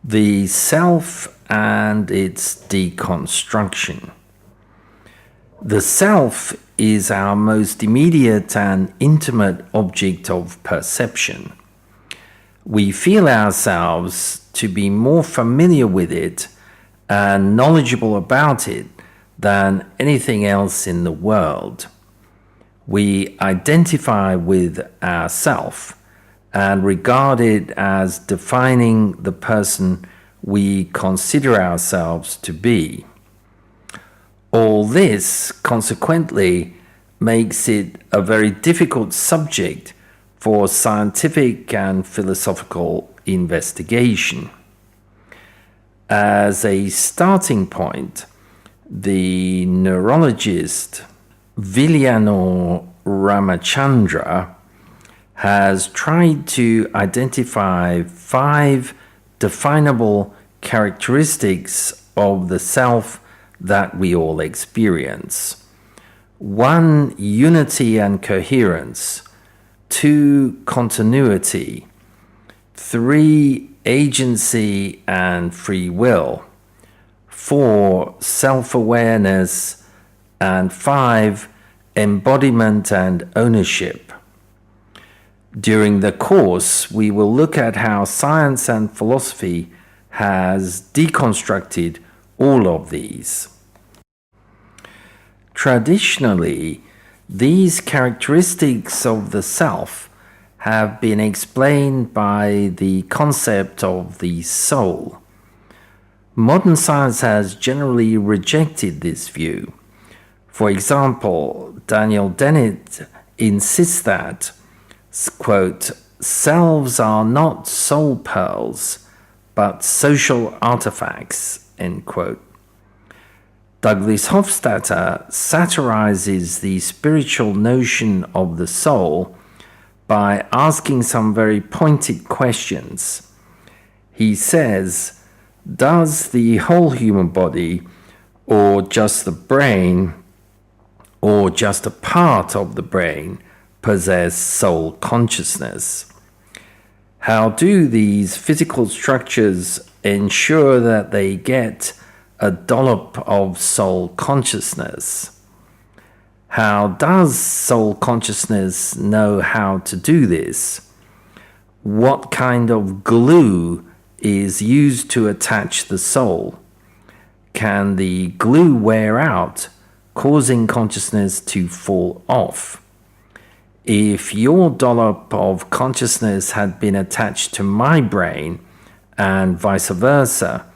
The self and its deconstruction. The self is our most immediate and intimate object of perception. We feel ourselves to be more familiar with it and knowledgeable about it than anything else in the world. We identify with ourself and regard it as defining the person we consider ourselves to be. All this, consequently, makes it a very difficult subject for scientific and philosophical investigation. As a starting point, the neurologist Villayanur Ramachandra has tried to identify 5 definable characteristics of the self that we all experience. 1, unity and coherence. 2, continuity. 3, agency and free will. 4, self-awareness. And 5, embodiment and ownership. During the course, we will look at how science and philosophy has deconstructed all of these. Traditionally, these characteristics of the self have been explained by the concept of the soul. Modern science has generally rejected this view. For example, Daniel Dennett insists that, quote, selves are not soul pearls, but social artifacts, end quote. Douglas Hofstadter satirizes the spiritual notion of the soul by asking some very pointed questions. He says, does the whole human body, or just the brain, or just a part of the brain, possess soul consciousness? How do these physical structures ensure that they get a dollop of soul consciousness? How does soul consciousness know how to do this? What kind of glue is used to attach the soul? Can the glue wear out, causing consciousness to fall off? If your dollop of consciousness had been attached to my brain and vice versa,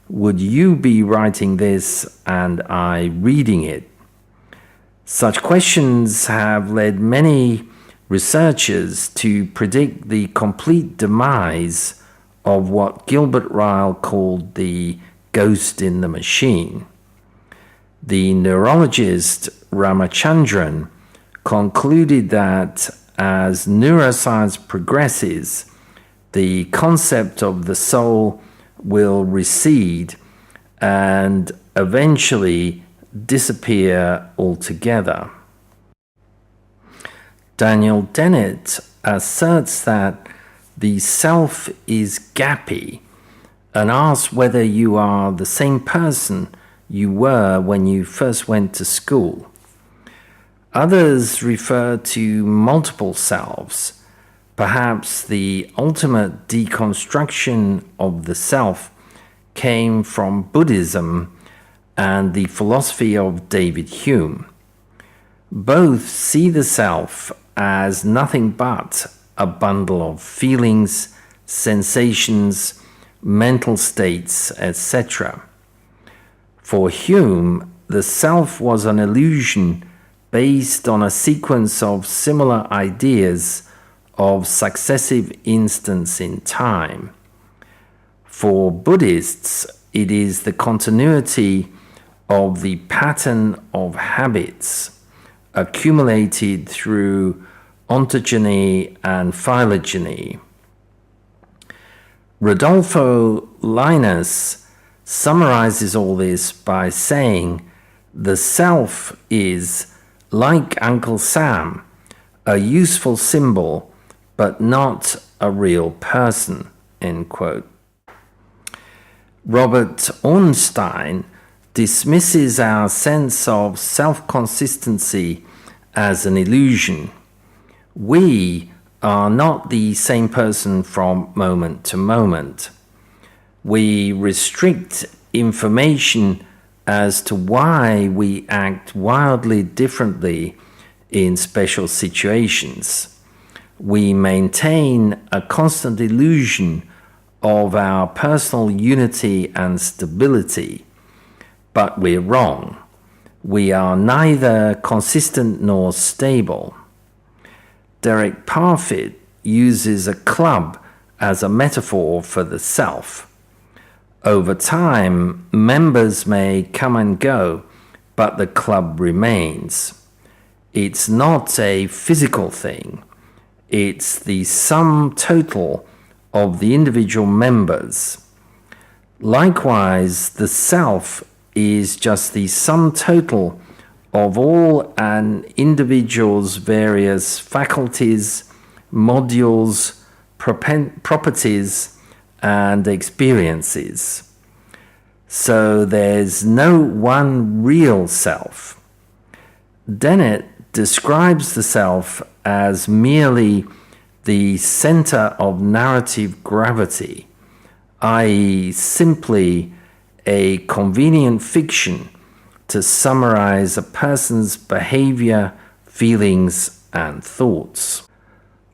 would you be writing this and I reading it? Such questions have led many researchers to predict the complete demise of what Gilbert Ryle called the ghost in the machine. The neurologist Ramachandran concluded that as neuroscience progresses, the concept of the soul will recede and eventually disappear altogether. Daniel Dennett asserts that the self is gappy and asks whether you are the same person you were when you first went to school. Others refer to multiple selves. Perhaps the ultimate deconstruction of the self came from Buddhism and the philosophy of David Hume. Both see the self as nothing but a bundle of feelings, sensations, mental states, etc. For Hume, the self was an illusion based on a sequence of similar ideas of successive instants in time. For Buddhists, it is the continuity of the pattern of habits accumulated through ontogeny and phylogeny. Rodolfo Linus summarizes all this by saying, the self is, like Uncle Sam, a useful symbol, but not a real person, end quote. Robert Ornstein dismisses our sense of self-consistency as an illusion. We are not the same person from moment to moment. We restrict information as to why we act wildly differently in special situations. We maintain a constant illusion of our personal unity and stability, but we're wrong. We are neither consistent nor stable. Derek Parfit uses a club as a metaphor for the self. Over time, members may come and go, but the club remains. It's not a physical thing. It's the sum total of the individual members. Likewise, the self is just the sum total of all an individual's various faculties, modules, properties, and experiences. So there's no one real self. Dennett describes the self as merely the center of narrative gravity, i.e., simply a convenient fiction to summarize a person's behavior, feelings, and thoughts.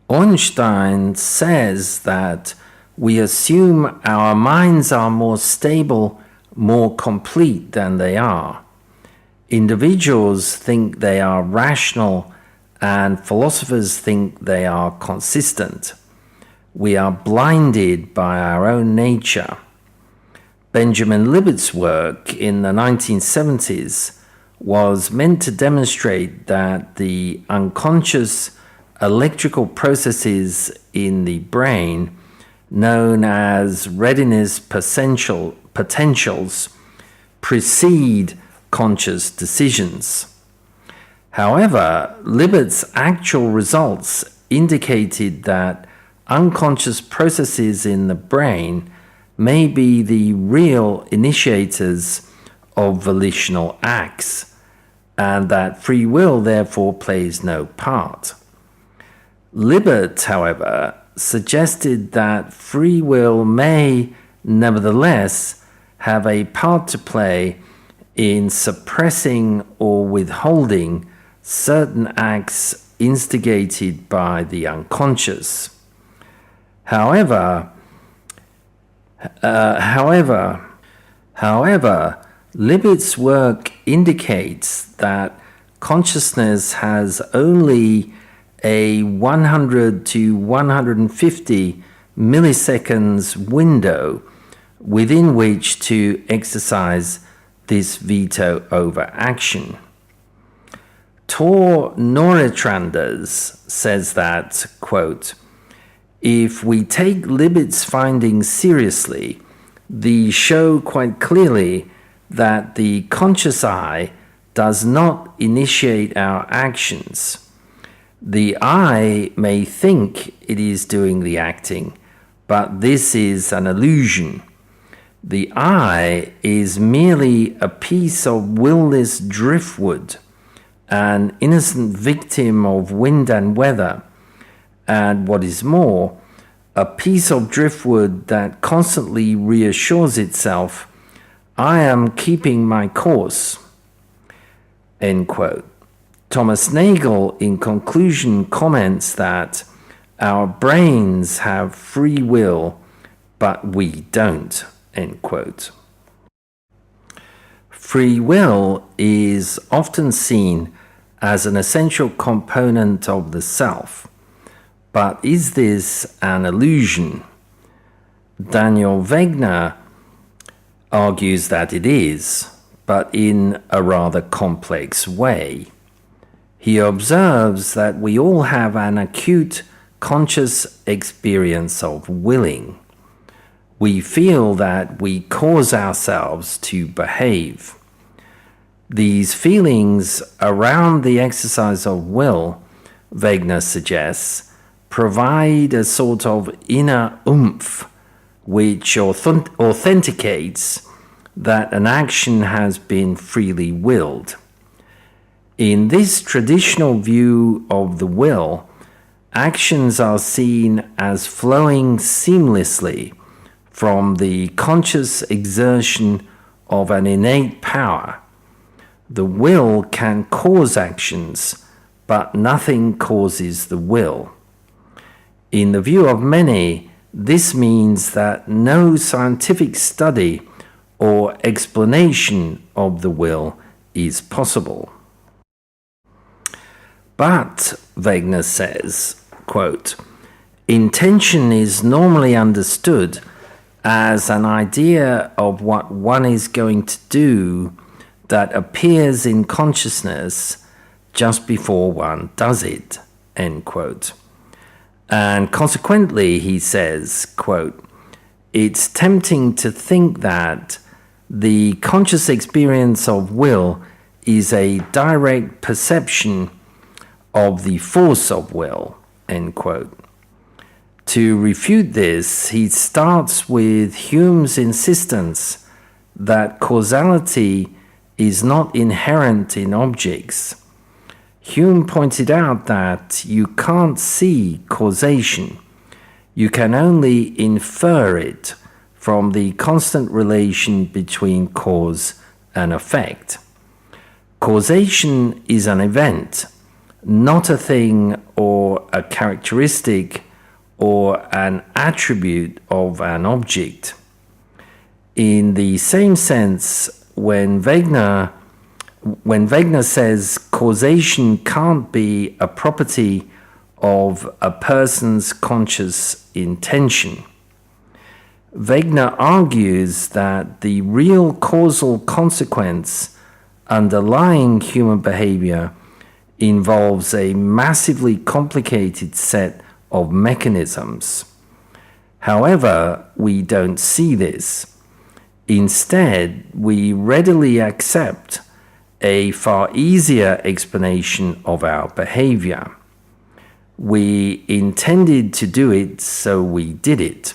Ornstein says that we assume our minds are more stable, more complete than they are. Individuals think they are rational, and philosophers think they are consistent. We are blinded by our own nature. Benjamin Libet's work in the 1970s was meant to demonstrate that the unconscious electrical processes in the brain, known as readiness potentials, precede conscious decisions. However, Libet's actual results indicated that unconscious processes in the brain may be the real initiators of volitional acts, and that free will therefore plays no part. Libet, however, suggested that free will may, nevertheless, have a part to play in suppressing or withholding certain acts instigated by the unconscious. However, Libet's work indicates that consciousness has only a 100 to 150 milliseconds window within which to exercise this veto over action. Tor Noretranders says that, quote, "If we take Libet's findings seriously, these show quite clearly that the conscious I does not initiate our actions. The I may think it is doing the acting, but this is an illusion. The I is merely a piece of will-less driftwood, an innocent victim of wind and weather, and what is more, a piece of driftwood that constantly reassures itself, I am keeping my course." End quote. Thomas Nagel, in conclusion, comments that our brains have free will, but we don't. End quote. Free will is often seen as an essential component of the self. But is this an illusion? Daniel Wegner argues that it is, but in a rather complex way. He observes that we all have an acute conscious experience of willing. We feel that we cause ourselves to behave. These feelings around the exercise of will, Wegner suggests, provide a sort of inner oomph which authenticates that an action has been freely willed. In this traditional view of the will, actions are seen as flowing seamlessly from the conscious exertion of an innate power. The will can cause actions, but nothing causes the will. In the view of many, this means that no scientific study or explanation of the will is possible. But, Wegener says, quote, intention is normally understood as an idea of what one is going to do that appears in consciousness just before one does it, end quote. And consequently, he says, quote, it's tempting to think that the conscious experience of will is a direct perception of the force of will, end quote. To refute this, he starts with Hume's insistence that causality is not inherent in objects. Hume pointed out that you can't see causation. You can only infer it from the constant relation between cause and effect. Causation is an event, not a thing or a characteristic or an attribute of an object. In the same sense, when Wegener says causation can't be a property of a person's conscious intention, Wegener argues that the real causal consequence underlying human behavior involves a massively complicated set of mechanisms. However, we don't see this. Instead, we readily accept a far easier explanation of our behavior. We intended to do it, so we did it.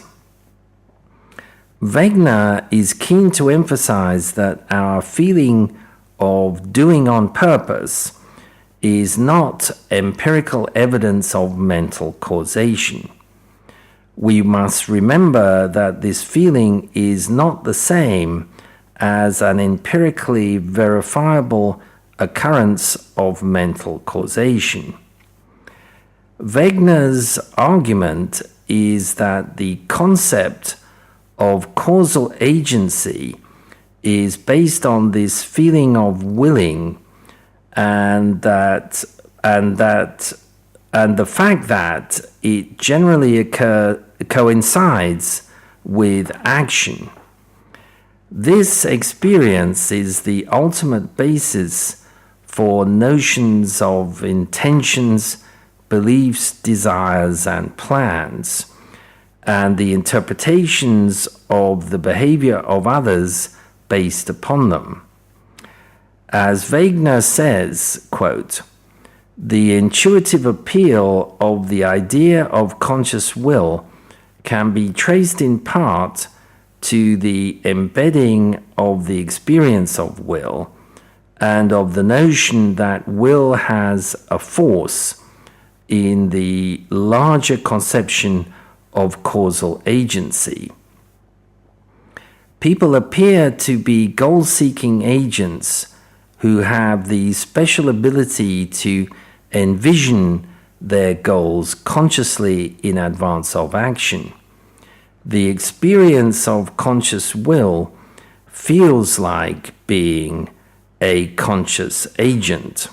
Wegener is keen to emphasize that our feeling of doing on purpose is not empirical evidence of mental causation. We must remember that this feeling is not the same as an empirically verifiable occurrence of mental causation. Wegener's argument is that the concept of causal agency is based on this feeling of willing and the fact that it generally coincides with action. This experience is the ultimate basis for notions of intentions, beliefs, desires, and plans, and the interpretations of the behavior of others based upon them. As Wegener says, quote, the intuitive appeal of the idea of conscious will can be traced in part to the embedding of the experience of will and of the notion that will has a force in the larger conception of causal agency. People appear to be goal-seeking agents who have the special ability to envision their goals consciously in advance of action. The experience of conscious will feels like being a conscious agent.